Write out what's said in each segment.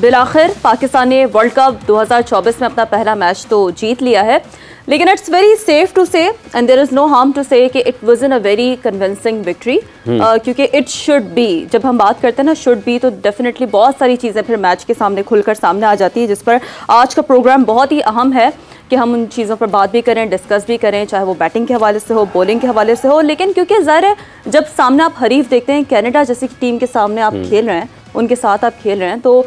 बिलाखिर पाकिस्तान ने world cup 2024 में अपना पहला मैच तो जीत लिया है, लेकिन it's very safe to say and there is no harm to say कि it was in a very convincing victory, क्योंकि इट शुड बी, जब हम बात करते हैं ना शुड बी, तो डेफिनेटली बहुत सारी चीज़ें फिर मैच के सामने खुलकर सामने आ जाती है, जिस पर आज का प्रोग्राम बहुत ही अहम है कि हम उन चीज़ों पर बात भी करें, डिस्कस भी करें, चाहे वो बैटिंग के हवाले से हो, बॉलिंग के हवाले से हो। लेकिन क्योंकि ज़ाहिर है जब सामने आप हरीफ देखते हैं, कनाडा जैसी टीम के सामने आप खेल रहे हैं, उनके साथ आप खेल रहे हैं, तो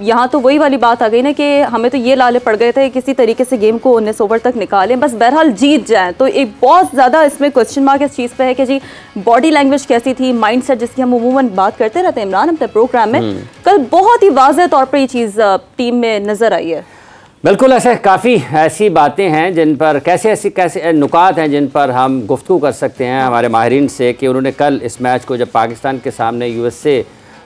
यहाँ तो वही वाली बात आ गई ना कि हमें तो ये लाले पड़ गए थे किसी तरीके से गेम को 19 ओवर तक निकालें, बस बहरहाल जीत जाएं। तो एक बहुत ज़्यादा इसमें क्वेश्चन मार्क इस चीज़ पे है कि जी बॉडी लैंग्वेज कैसी थी, माइंडसेट जिसकी हम अमूमन बात करते रहते हैं इमरान अपने प्रोग्राम में, कल बहुत ही वाज़ेह तौर पर ये चीज़ टीम में नज़र आई है। बिल्कुल ऐसे काफ़ी ऐसी बातें हैं जिन पर कैसे नुकात हैं जिन पर हम गुफ्तगू कर सकते हैं हमारे माहिरीन से कि उन्होंने कल इस मैच को जब पाकिस्तान के सामने यूएसए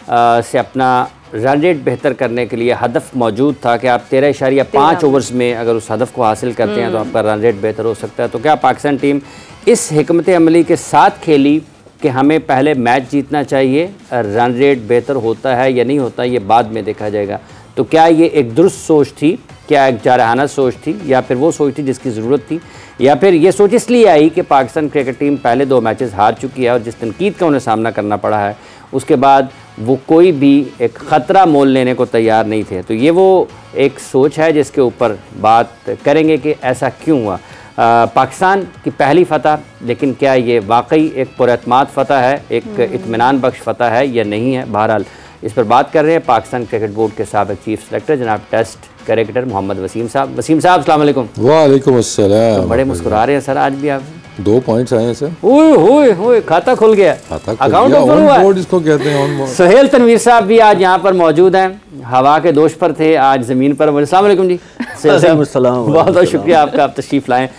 से अपना रन रेट बेहतर करने के लिए हदफ मौजूद था कि आप 13.5 ओवर्स में अगर उस हदफ को हासिल करते हैं तो आपका रन रेट बेहतर हो सकता है। तो क्या पाकिस्तान टीम इस हिकमत अमली के साथ खेली कि हमें पहले मैच जीतना चाहिए, रन रेट बेहतर होता है या नहीं होता ये बाद में देखा जाएगा। तो क्या ये एक दुरुस्त सोच थी, क्या एक जारहाना सोच थी, या फिर वो सोच थी जिसकी ज़रूरत थी, या फिर ये सोच इसलिए आई कि पाकिस्तान क्रिकेट टीम पहले 2 मैचेस हार चुकी है और जिस तनकीद का उन्हें सामना करना पड़ा है उसके बाद वो कोई भी एक ख़तरा मोल लेने को तैयार नहीं थे। तो ये वो एक सोच है जिसके ऊपर बात करेंगे कि ऐसा क्यों हुआ। पाकिस्तान की पहली फ़तह, लेकिन क्या ये वाकई एक पुरएतमाद फ़तह है, एक इत्मीनान बख्श फ़तह है या नहीं है। बहरहाल इस पर बात कर रहे हैं पाकिस्तान क्रिकेट बोर्ड के साबिक़ चीफ सेलेक्टर जनाब टेस्ट क्रिकेटर मोहम्मद वसीम साहब। वसीम साहब अस्सलाम वालेकुम। वालेकुम अस्सलाम। तो बड़े मुस्कुरा रहे हैं सर आज भी आप। 2 पॉइंट्स आए हैं सर। ओए खाता खुल गया, अकाउंट ओपन हुआ है। इसको कहते हैं। सुहेल तनवीर साहब भी आज यहाँ पर मौजूद हैं, हवा के दोष पर थे, आज ज़मीन पर। अस्सलाम वालेकुम जी। बहुत बहुत शुक्रिया आपका, आप तशरीफ़ लाएँ।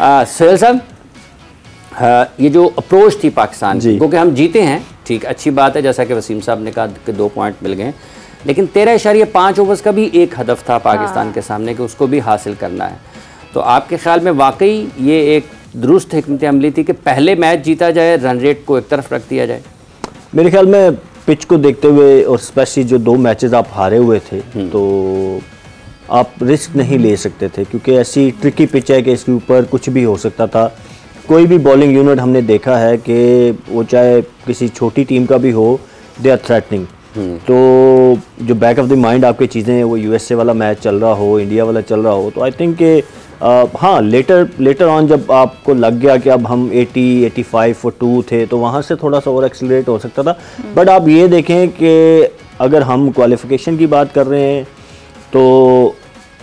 सुहेल साहब, ये जो अप्रोच थी पाकिस्तान की, क्योंकि हम जीते हैं, ठीक अच्छी बात है, जैसा कि वसीम साहब ने कहा कि 2 पॉइंट मिल गए, लेकिन 13.5 ओवर्स का भी एक हदफ था पाकिस्तान के सामने कि उसको भी हासिल करना है। तो आपके ख्याल में वाकई ये एक दुरुस्त हिकमत अमली थी कि पहले मैच जीता जाए, रन रेट को एक तरफ रख दिया जाए? मेरे ख्याल में पिच को देखते हुए और स्पेशली जो 2 मैचेस आप हारे हुए थे तो आप रिस्क नहीं ले सकते थे, क्योंकि ऐसी ट्रिकी पिच है कि इसके ऊपर कुछ भी हो सकता था। कोई भी बॉलिंग यूनिट हमने देखा है कि वो चाहे किसी छोटी टीम का भी हो, दे आर थ्रेटनिंग। तो जो बैक ऑफ द माइंड आपकी चीज़ें हैं, वो यूएसए वाला मैच चल रहा हो, इंडिया वाला चल रहा हो, तो आई थिंक कि हाँ लेटर ऑन जब आपको लग गया कि अब हम 80-85 for 2 थे, तो वहाँ से थोड़ा सा और एक्सीलरेट हो सकता था। बट आप ये देखें कि अगर हम क्वालिफिकेशन की बात कर रहे हैं तो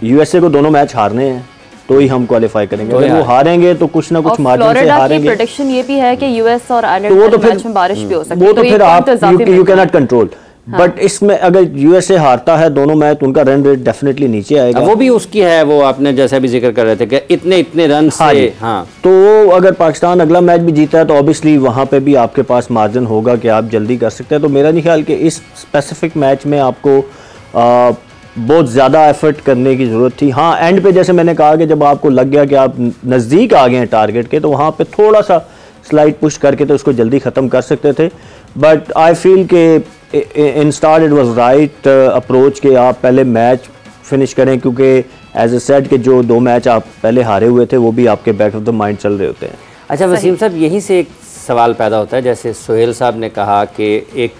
यूएसए को दोनों मैच हारने हैं तो ही हम क्वालिफाई करेंगे। अगर वो हारेंगे तो कुछ ना कुछ मार्जिन से हारेंगे। प्रेडिक्शन ये भी है कि यूएस और आयरलैंड के मैच में बारिश भी हो सकती है, वो तो फिर आप you can not control. But इसमें अगर यूएसए हारता है दोनों मैच, उनका रन रेट डेफिनेटली नीचे आएगा। वो भी उसकी है, वो आपने जैसा भी जिक्र कर रहे थे कि इतने रन से। हाँ, तो अगर पाकिस्तान अगला मैच भी जीता है तो ऑब्वियसली वहाँ पे भी आपके पास मार्जिन होगा कि आप जल्दी कर सकते हैं। तो मेरा नहीं ख्याल कि इस स्पेसिफिक मैच में आपको बहुत ज़्यादा एफर्ट करने की ज़रूरत थी। हाँ, एंड पे जैसे मैंने कहा कि जब आपको लग गया कि आप नज़दीक आ गए हैं टारगेट के, तो वहाँ पे थोड़ा सा स्लाइड पुश करके तो उसको जल्दी ख़त्म कर सकते थे। बट आई फील कि in start it was right approach कि आप पहले मैच फिनिश करें, क्योंकि एज ए सेड कि जो 2 मैच आप पहले हारे हुए थे वो भी आपके बैक ऑफ द माइंड चल रहे होते हैं। अच्छा वसीम साहब, यहीं से एक सवाल पैदा होता है, जैसे सुहेल साहब ने कहा कि एक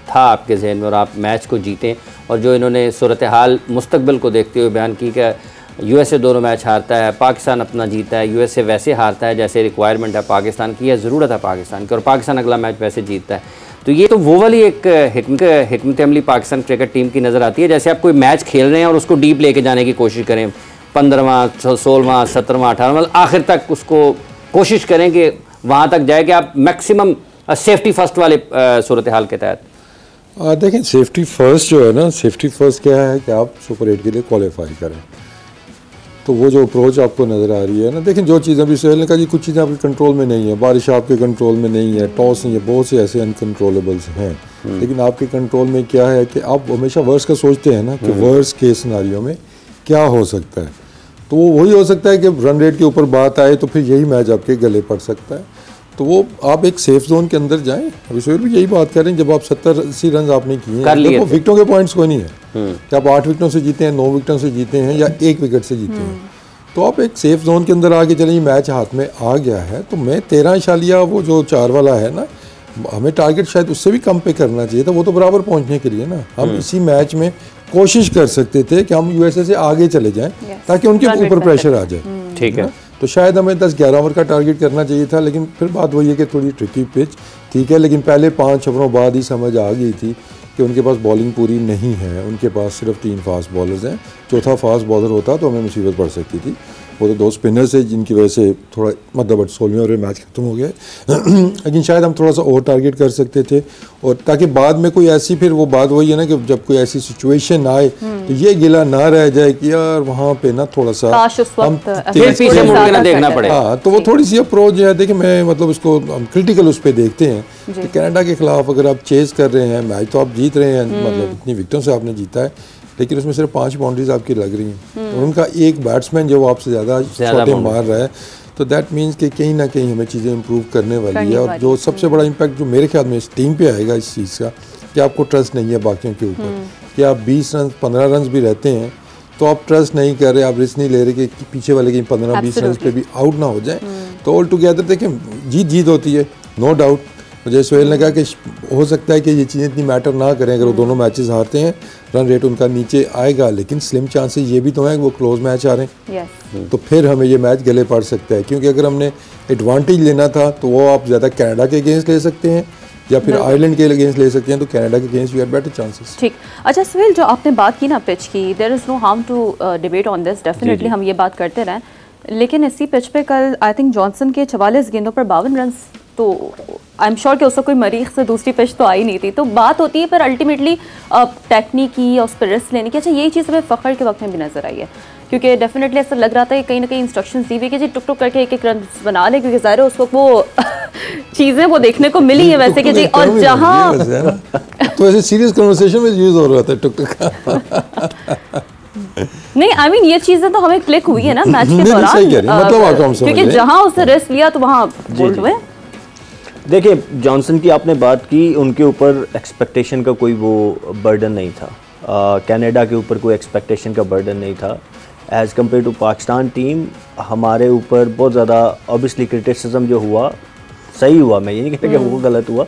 था आपके जहन में और आप मैच को जीतें, और जो इन्होंने सूरत हाल मुस्तकबिल को देखते हुए बयान की कि यूएसए दोनों मैच हारता है, पाकिस्तान अपना जीता है, यूएसए वैसे हारता है जैसे रिक्वायरमेंट है पाकिस्तान की या ज़रूरत है पाकिस्तान की, और पाकिस्तान अगला मैच वैसे जीतता है। तो ये तो वो वाली एक हिकमत अमली पाकिस्तान क्रिकेट टीम की नज़र आती है, जैसे आप कोई मैच खेल रहे हैं और उसको डीप लेके जाने की कोशिश करें, 15वां 16वां 17वां 18वां आखिर तक उसको कोशिश करें कि वहाँ तक जाए कि आप मैक्सिमम सेफ्टी फर्स्ट वाले सूरत हाल के तहत। देखें, सेफ्टी फर्स्ट जो है ना, सेफ्टी फर्स्ट क्या है कि आप सुपर 8 के लिए क्वालिफाई करें। तो वो जो अप्रोच आपको नज़र आ रही है ना, देखें जो चीज़ें अभी सुहेल ने कहा कि कुछ चीज़ें आपके कंट्रोल में नहीं है, बारिश आपके कंट्रोल में नहीं है, टॉस नहीं है, बहुत से ऐसे अनकंट्रोलेबल्स हैं। लेकिन आपके कंट्रोल में क्या है कि आप हमेशा वर्स्ट का सोचते हैं ना कि वर्स्ट केस सिनारियो में क्या हो सकता है। तो वो वही हो सकता है कि रन रेट के ऊपर बात आए तो फिर यही मैच आपके गले पड़ सकता है। तो वो आप एक सेफ जोन के अंदर जाएं। अभी सोहेल भी यही बात कर रहे हैं, जब आप 70-80 रन आपने किए हैं, देखो विकेटों के पॉइंट्स कोई नहीं है कि आप 8 विकेटों से जीते हैं, 9 विकेटों से जीते हैं या 1 विकेट से जीते हैं। तो आप एक सेफ जोन के अंदर आके चलें, मैच हाथ में आ गया है तो मैं 13 वो जो 4 वाला है ना, हमें टारगेट शायद उससे भी कम पे करना चाहिए था, वो तो बराबर पहुंचने के लिए ना। हम इसी मैच में कोशिश कर सकते थे कि हम यूएसए से आगे चले जाएं ताकि उनके ऊपर प्रेशर आ जाए। ठीक है, तो शायद हमें 10-11 ओवर का टारगेट करना चाहिए था, लेकिन फिर बात वही है कि थोड़ी ट्रिकी पिच, ठीक है, लेकिन पहले 5 ओवरों बाद ही समझ आ गई थी कि उनके पास बॉलिंग पूरी नहीं है, उनके पास सिर्फ 3 फास्ट बॉलर्स हैं। चौथा फास्ट बॉलर होता तो हमें मुसीबत पड़ सकती थी। वो तो 2 स्पिनर्स है जिनकी वजह से थोड़ा मतलब 16वें ओवर में मैच खत्म हो गया लेकिन शायद हम थोड़ा सा और टारगेट कर सकते थे, और ताकि बाद में कोई ऐसी, फिर वो बात वही है ना कि जब कोई ऐसी सिचुएशन आए तो ये गिला ना रह जाए कि यार वहाँ पे ना थोड़ा सा हम पीछे मुड़ के ना देखना पड़े। हाँ, तो वो थोड़ी सी अप्रोच है। देखिए मैं मतलब उसको हम क्रिटिकल उस पर देखते हैं कि कनाडा के खिलाफ अगर आप चेस कर रहे हैं, मैच तो आप जीत रहे हैं, मतलब इतनी विकेटों से आपने जीता है, लेकिन उसमें सिर्फ 5 बाउंड्रीज आपकी लग रही हैं और उनका एक बैट्समैन जो आपसे ज़्यादा शॉटें मार रहा है, तो दैट मीन्स कि कहीं ना कहीं हमें चीज़ें इंप्रूव करने वाली है। और जो सबसे बड़ा इम्पैक्ट जो मेरे ख्याल में इस टीम पे आएगा इस चीज़ का, कि आपको ट्रस्ट नहीं है बाकियों के ऊपर, कि आप 20 रन 15 रन भी रहते हैं तो आप ट्रस्ट नहीं कर रहे, आप रिस्क नहीं ले रहे कि पीछे वाले की 15-20 रन पे भी आउट ना हो जाए। तो ऑल टुगेदर देखिए जीत होती है, नो डाउट। मुझे सोहेल ने कहा कि हो सकता है कि ये चीज़ें इतनी मैटर ना करें, अगर वो दोनों मैचेस हारते हैं रन रेट उनका नीचे आएगा, लेकिन स्लिम चांसेस ये भी तो हैं कि वो क्लोज मैच आ रहे हैं। तो फिर हमें ये मैच गले पड़ सकता है, क्योंकि अगर हमने एडवांटेज लेना था तो वो आप ज़्यादा कनाडा के अगेंस्ट ले सकते हैं या फिर आयरलैंड के अगेंस्ट ले सकते हैं, तो कनाडा के against we have better chances. ठीक। अच्छा सोहेल, जो आपने बात की ना पिच की, there is no harm to debate on this, definitely हम ये बात करते रहें, लेकिन इसी पिच पे कल आई थिंक जॉनसन के 44 गेंदों पर 52 रन, तो आई एम श्योर कि उसका कोई मरीख से दूसरी पिच तो आई नहीं थी। तो बात होती है पर अल्टीमेटली टेक्निक की और उस पर रिस्क लेने की। अच्छा, यही चीज़ हमें फ़खर के वक्त में भी नजर आई है, क्योंकि डेफिनेटली ऐसा लग रहा था कि कहीं ना कहीं इंस्ट्रक्शंस दी हुई कि जी टुक टुक करके एक रन बना ले, क्योंकि ज़ाहिर है उस वक्त वो चीज़ें वो देखने को मिली है वैसे कि जी, और जहाँ तो ऐसे सीरियस कन्वर्सेशन में यूज़ हो रहा था टुक टुक नहीं, आई मीन ये चीजें तो हमें क्लिक हुई है ना मैच के दौरान, मतलब क्योंकि जहां उसने रिस्क लिया तो वहां बोल्ड हुए। देखिए जॉनसन की आपने बात की, उनके ऊपर एक्सपेक्टेशन का कोई वो बर्डन नहीं था, कनाडा के ऊपर कोई एक्सपेक्टेशन का बर्डन नहीं था as compare to Pakistan team. हमारे ऊपर बहुत ज़्यादा ऑब्वियसली क्रिटिसिज्म जो हुआ सही हुआ, मैं ये नहीं कहता कि वो गलत हुआ।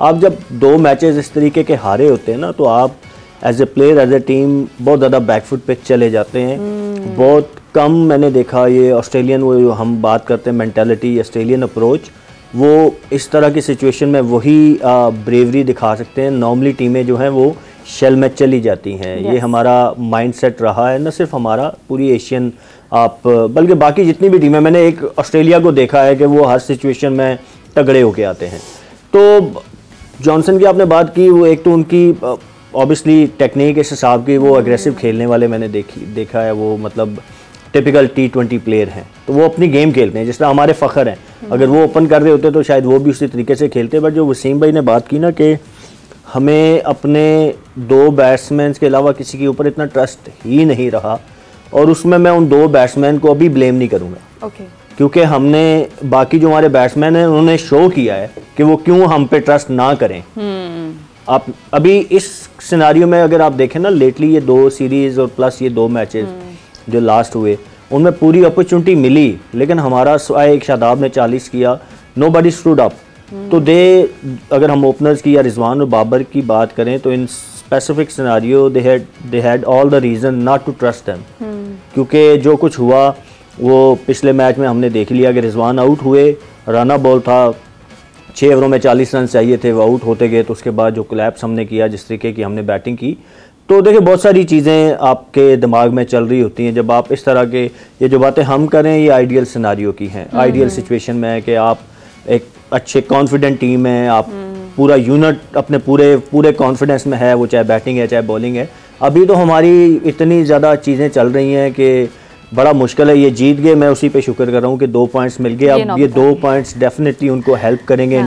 आप जब 2 मैचेस इस तरीके के हारे होते हैं ना, तो आप as a player as a team बहुत ज़्यादा बैकफुट पे चले जाते हैं। बहुत कम मैंने देखा ये ऑस्ट्रेलियन, वो हम बात करते हैं मेंटालिटी, ऑस्ट्रेलियन अप्रोच, वो इस तरह की सिचुएशन में वही ब्रेवरी दिखा सकते हैं। नॉर्मली टीमें जो हैं वो शेल में चली जाती हैं। ये हमारा माइंडसेट रहा है, न सिर्फ हमारा, पूरी एशियन आप बल्कि बाकी जितनी भी टीमें, मैंने एक ऑस्ट्रेलिया को देखा है कि वो हर सिचुएशन में तगड़े होके आते हैं। तो जॉनसन की आपने बात की, वो एक तो उनकी ऑब्वियसली टेक्निक इस हिसाब की, वो एग्रेसिव खेलने वाले मैंने देखा है, वो मतलब टिपिकल T20 प्लेयर हैं, तो वो अपनी गेम खेलते हैं जिस तरह हमारे फ़खर हैं। अगर वो ओपन कर रहे होते तो शायद वो भी उसी तरीके से खेलते। बट जो वसीम भाई ने बात की ना कि हमें अपने 2 बैट्समैन के अलावा किसी के ऊपर इतना ट्रस्ट ही नहीं रहा, और उसमें मैं उन 2 बैट्समैन को अभी ब्लेम नहीं करूँगा, क्योंकि हमने बाकी जो हमारे बैट्समैन हैं उन्होंने शो किया है कि वो क्यों हम पे ट्रस्ट ना करें। आप अभी इस सिनारियो में अगर आप देखें ना, लेटली ये 2 सीरीज़ और प्लस ये 2 मैचेस जो लास्ट हुए, उनमें पूरी अपॉर्चुनिटी मिली, लेकिन हमारा एक शादाब ने 40 किया, नोबडी स्टूड अप। तो अगर हम ओपनर्स की या रिजवान और बाबर की बात करें, तो in specific scenario they had all the reason not to trust them, क्योंकि जो कुछ हुआ वो पिछले मैच में हमने देख लिया कि रिजवान आउट हुए, राना बॉल था, 6 ओवरों में 40 रन चाहिए थे, वो आउट होते गए। तो उसके बाद जो कोलैप्स हमने किया, जिस तरीके की हमने बैटिंग की, तो देखिए बहुत सारी चीज़ें आपके दिमाग में चल रही होती हैं जब आप इस तरह के, ये जो बातें हम करें ये आइडियल सिनारियो की हैं, आइडियल सिचुएशन में है कि आप एक अच्छे कॉन्फिडेंट टीम है, आप पूरा यूनिट अपने पूरे कॉन्फिडेंस में है, वो चाहे बैटिंग है चाहे बॉलिंग है। अभी तो हमारी इतनी ज़्यादा चीज़ें चल रही हैं कि बड़ा मुश्किल है। ये जीत गए, मैं उसी पे शुक्र कर रहा हूँ कि 2 पॉइंट्स मिल गए। अब ये 2 पॉइंट्स डेफिनेटली उनको हेल्प करेंगे।